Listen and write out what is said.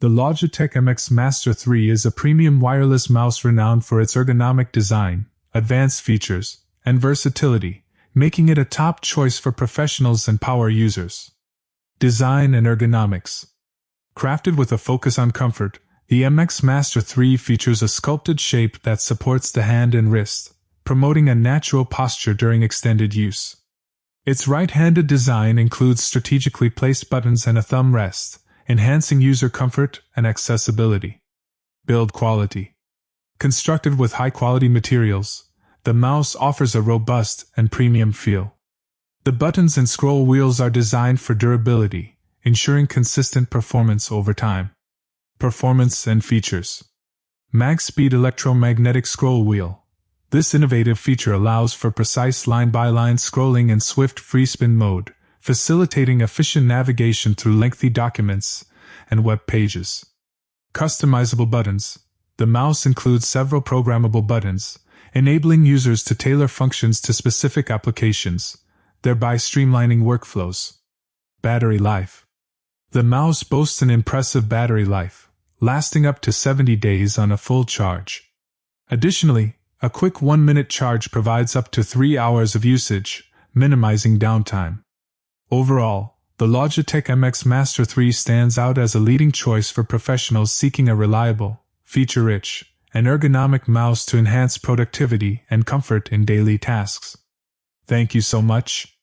The Logitech MX Master 3 is a premium wireless mouse renowned for its ergonomic design, advanced features, and versatility, making it a top choice for professionals and power users. Design and ergonomics. Crafted with a focus on comfort, the MX Master 3 features a sculpted shape that supports the hand and wrist, promoting a natural posture during extended use. Its right-handed design includes strategically placed buttons and a thumb rest, enhancing user comfort and accessibility. Build quality. Constructed with high-quality materials, the mouse offers a robust and premium feel. The buttons and scroll wheels are designed for durability, ensuring consistent performance over time. Performance and features. Magspeed electromagnetic scroll wheel. This innovative feature allows for precise line-by-line scrolling and swift freespin mode, facilitating efficient navigation through lengthy documents and web pages. Customizable buttons. The mouse includes several programmable buttons, enabling users to tailor functions to specific applications, thereby streamlining workflows. Battery life. The mouse boasts an impressive battery life, lasting up to 70 days on a full charge. Additionally, a quick 1-minute charge provides up to 3 hours of usage, minimizing downtime. Overall, the Logitech MX Master 3 stands out as a leading choice for professionals seeking a reliable, feature-rich, and ergonomic mouse to enhance productivity and comfort in daily tasks. Thank you so much.